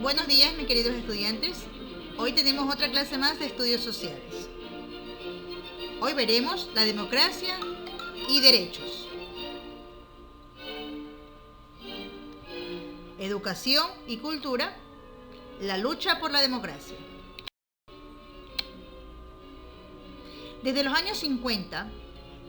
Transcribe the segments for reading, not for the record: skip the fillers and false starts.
Buenos días, mis queridos estudiantes. Hoy tenemos otra clase más de estudios sociales. Hoy veremos la democracia y derechos. Educación y cultura, la lucha por la democracia. Desde los años 50,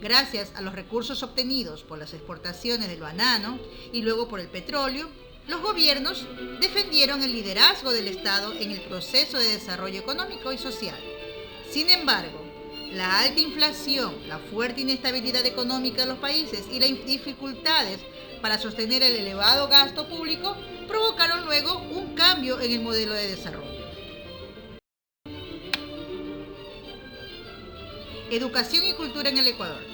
gracias a los recursos obtenidos por las exportaciones del banano y luego por el petróleo, los gobiernos defendieron el liderazgo del Estado en el proceso de desarrollo económico y social. Sin embargo, la alta inflación, la fuerte inestabilidad económica de los países y las dificultades para sostener el elevado gasto público provocaron luego un cambio en el modelo de desarrollo. Educación y cultura en el Ecuador.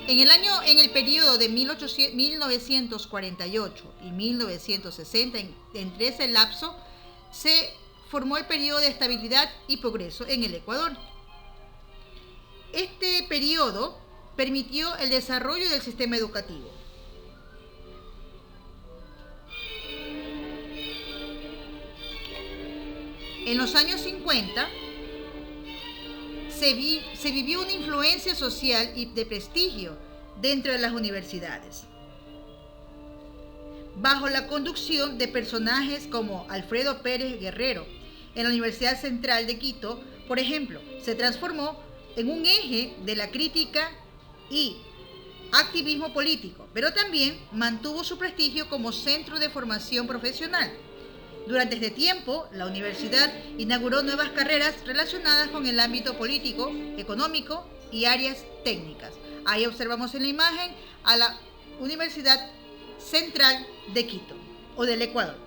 En el periodo de 1948 y 1960, entre ese lapso, se formó el periodo de estabilidad y progreso en el Ecuador. Este periodo permitió el desarrollo del sistema educativo. En los años 50, se vivió una influencia social y de prestigio dentro de las universidades, bajo la conducción de personajes como Alfredo Pérez Guerrero. En la Universidad Central de Quito, por ejemplo, se transformó en un eje de la crítica y activismo político, pero también mantuvo su prestigio como centro de formación profesional. Durante este tiempo, la universidad inauguró nuevas carreras relacionadas con el ámbito político, económico y áreas técnicas. Ahí observamos en la imagen a la Universidad Central de Quito o del Ecuador.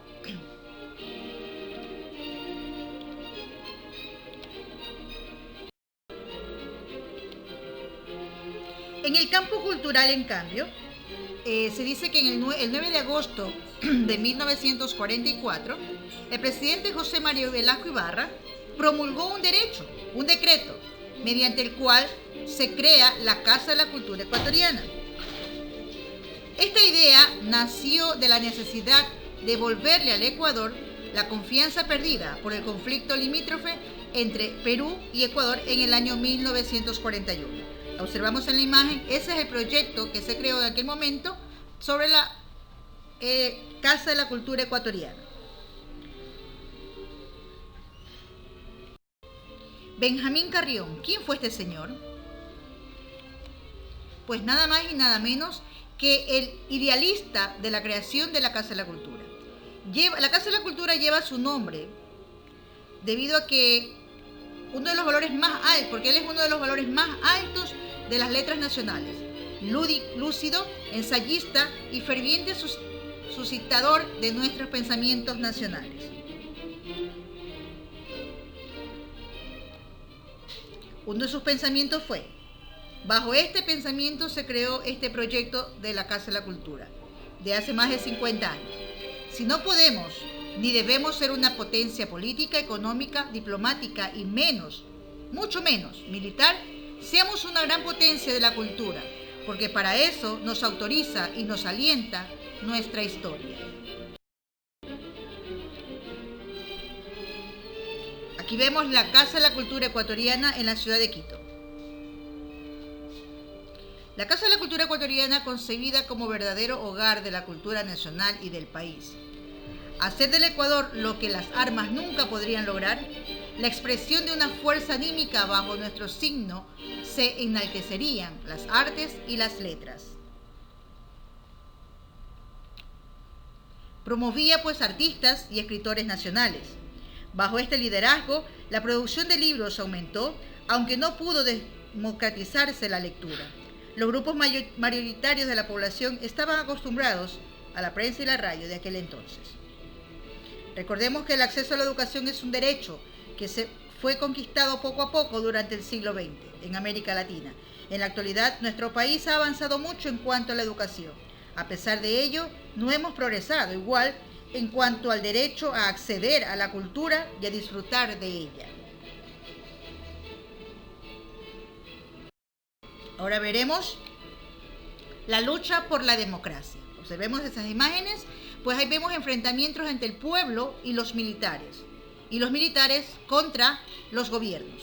En el campo cultural, en cambio, se dice que el 9 de agosto de 1944, el presidente José María Velasco Ibarra promulgó un decreto, mediante el cual se crea la Casa de la Cultura Ecuatoriana. Esta idea nació de la necesidad de devolverle al Ecuador la confianza perdida por el conflicto limítrofe entre Perú y Ecuador en el año 1941. Observamos en la imagen, ese es el proyecto que se creó en aquel momento sobre la Casa de la Cultura Ecuatoriana. Benjamín Carrión, ¿quién fue este señor? Pues nada más y nada menos que el idealista de la creación de la Casa de la Cultura. La Casa de la Cultura lleva su nombre debido a que uno de los valores más altos, porque él es uno de los valores más altos de las letras nacionales, lúcido, ensayista y ferviente suscitador de nuestros pensamientos nacionales. Uno de sus pensamientos fue: bajo este pensamiento se creó este proyecto de la Casa de la Cultura, de hace más de 50 años. Si no podemos ni debemos ser una potencia política, económica, diplomática y mucho menos militar, seamos una gran potencia de la cultura, porque para eso nos autoriza y nos alienta nuestra historia. Aquí vemos la Casa de la Cultura Ecuatoriana en la ciudad de Quito. La Casa de la Cultura Ecuatoriana, concebida como verdadero hogar de la cultura nacional y del país. Hacer del Ecuador lo que las armas nunca podrían lograr, la expresión de una fuerza anímica bajo nuestro signo, se enaltecerían las artes y las letras. Promovía pues artistas y escritores nacionales. Bajo este liderazgo, la producción de libros aumentó, aunque no pudo democratizarse la lectura. Los grupos mayoritarios de la población estaban acostumbrados a la prensa y la radio de aquel entonces. Recordemos que el acceso a la educación es un derecho que se fue conquistado poco a poco durante el siglo XX en América Latina. En la actualidad, nuestro país ha avanzado mucho en cuanto a la educación. A pesar de ello, no hemos progresado igual en cuanto al derecho a acceder a la cultura y a disfrutar de ella. Ahora veremos la lucha por la democracia. observemos esas imágenes, pues ahí vemos enfrentamientos entre el pueblo y los militares contra los gobiernos.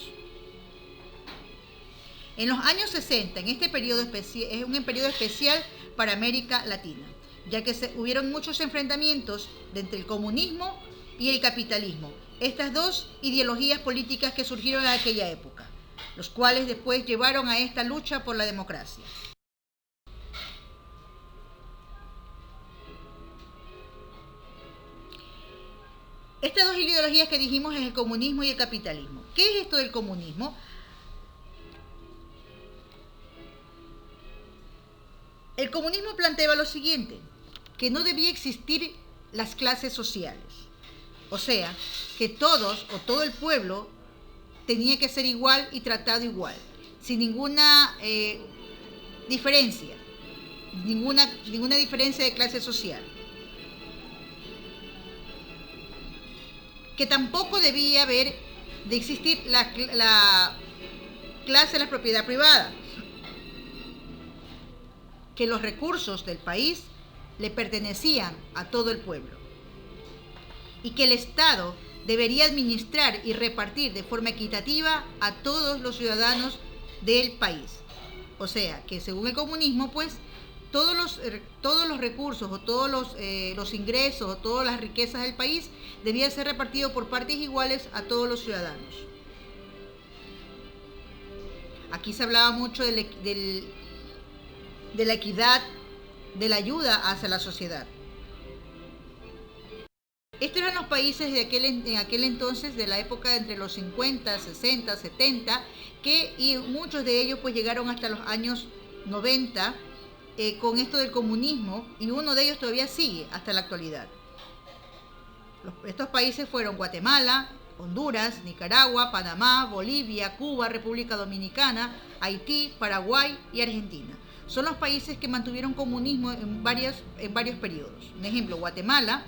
En los años 60, en este periodo es un periodo especial para América Latina, ya que hubieron muchos enfrentamientos entre el comunismo y el capitalismo, estas dos ideologías políticas que surgieron en aquella época, los cuales después llevaron a esta lucha por la democracia. Estas dos ideologías que dijimos es el comunismo y el capitalismo. ¿Qué es esto del comunismo? El comunismo planteaba lo siguiente, que no debía existir las clases sociales. O sea, que todos o todo el pueblo tenía que ser igual y tratado igual, sin ninguna diferencia, ninguna diferencia de clase social. Que tampoco debía haber de existir la clase de la propiedad privada, que los recursos del país le pertenecían a todo el pueblo y que el Estado debería administrar y repartir de forma equitativa a todos los ciudadanos del país. O sea, que según el comunismo, pues, todos los recursos o todos los ingresos o todas las riquezas del país debían ser repartidos por partes iguales a todos los ciudadanos. Aquí se hablaba mucho de la equidad, de la ayuda hacia la sociedad. Estos eran los países en aquel entonces, de la época entre los 50, 60, 70, y muchos de ellos pues llegaron hasta los años 90 con esto del comunismo, y uno de ellos todavía sigue hasta la actualidad. Estos países fueron Guatemala, Honduras, Nicaragua, Panamá, Bolivia, Cuba, República Dominicana, Haití, Paraguay y Argentina. Son los países que mantuvieron comunismo en varios periodos. Un ejemplo, Guatemala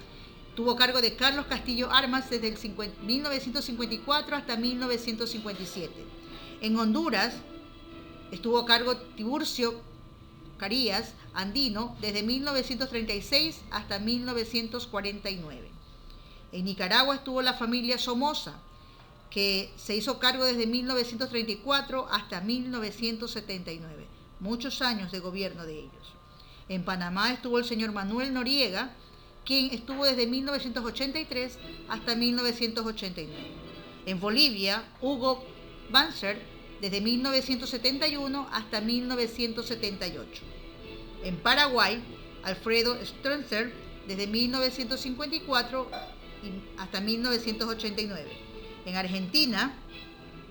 tuvo cargo de Carlos Castillo Armas desde el 1954 hasta 1957. En Honduras estuvo a cargo Tiburcio Carías Andino desde 1936 hasta 1949. En Nicaragua estuvo la familia Somoza, que se hizo cargo desde 1934 hasta 1979. Muchos años de gobierno de ellos. En Panamá estuvo el señor Manuel Noriega, quien estuvo desde 1983 hasta 1989. En Bolivia, Hugo Banzer, desde 1971 hasta 1978. En Paraguay, Alfredo Stroessner, desde 1954 hasta 1989. En Argentina,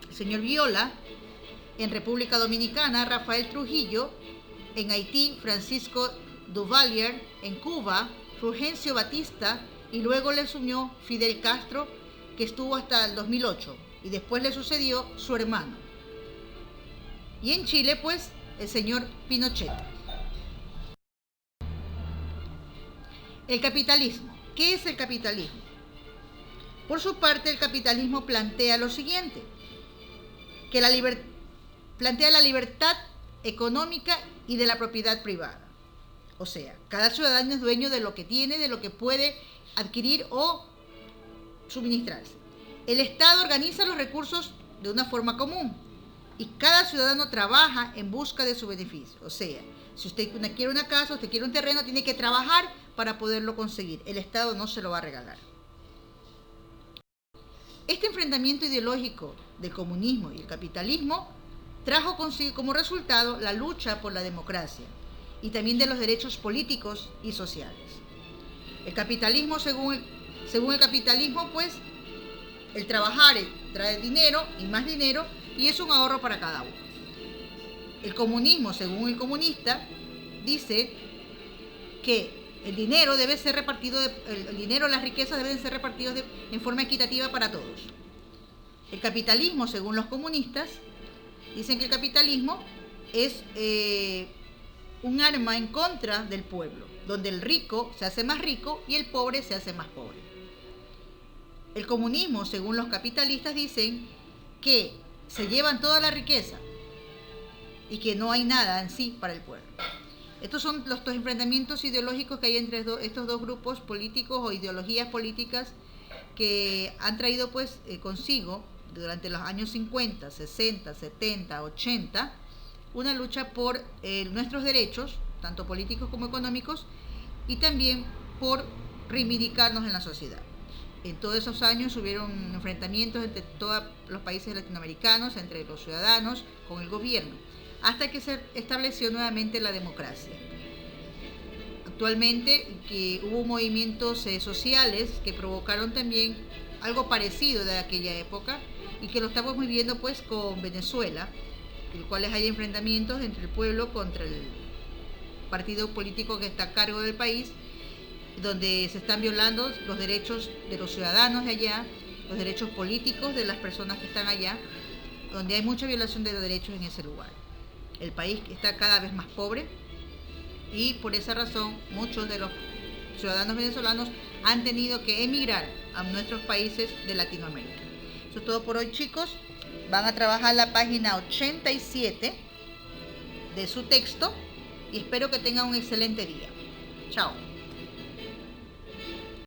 el señor Viola. En República Dominicana, Rafael Trujillo. En Haití, Francisco Duvalier. En Cuba, Fulgencio Batista. Y luego le asumió Fidel Castro, que estuvo hasta el 2008. Y después le sucedió su hermano. Y en Chile, pues, el señor Pinochet. El capitalismo. ¿Qué es el capitalismo? Por su parte, el capitalismo plantea lo siguiente, que plantea la libertad económica y de la propiedad privada. O sea, cada ciudadano es dueño de lo que tiene, de lo que puede adquirir o suministrarse. El Estado organiza los recursos de una forma común y cada ciudadano trabaja en busca de su beneficio. O sea, si usted quiere una casa, usted quiere un terreno, tiene que trabajar para poderlo conseguir. El Estado no se lo va a regalar. Este enfrentamiento ideológico del comunismo y el capitalismo trajo consigo como resultado la lucha por la democracia y también de los derechos políticos y sociales. El capitalismo, según el capitalismo, pues, el trabajar trae dinero y más dinero y es un ahorro para cada uno. El comunismo, según el comunista, dice que el dinero debe ser repartido, el dinero, las riquezas deben ser repartidos en forma equitativa para todos. El capitalismo, según los comunistas, dicen que el capitalismo es un arma en contra del pueblo, donde el rico se hace más rico y el pobre se hace más pobre. El comunismo, según los capitalistas, dicen que se llevan toda la riqueza y que no hay nada en sí para el pueblo. Estos son los dos enfrentamientos ideológicos que hay entre estos dos grupos políticos o ideologías políticas que han traído pues consigo durante los años 50, 60, 70, 80 una lucha por nuestros derechos, tanto políticos como económicos, y también por reivindicarnos en la sociedad. En todos esos años hubieron enfrentamientos entre todos los países latinoamericanos, entre los ciudadanos con el gobierno, hasta que se estableció nuevamente la democracia. Actualmente que hubo movimientos sociales que provocaron también algo parecido de aquella época y que lo estamos viviendo pues con Venezuela, en los cuales hay enfrentamientos entre el pueblo contra el partido político que está a cargo del país, donde se están violando los derechos de los ciudadanos de allá, los derechos políticos de las personas que están allá, donde hay mucha violación de los derechos en ese lugar. El país está cada vez más pobre y por esa razón muchos de los ciudadanos venezolanos han tenido que emigrar a nuestros países de Latinoamérica. Eso es todo por hoy, chicos. Van a trabajar la página 87 de su texto y espero que tengan un excelente día. Chao.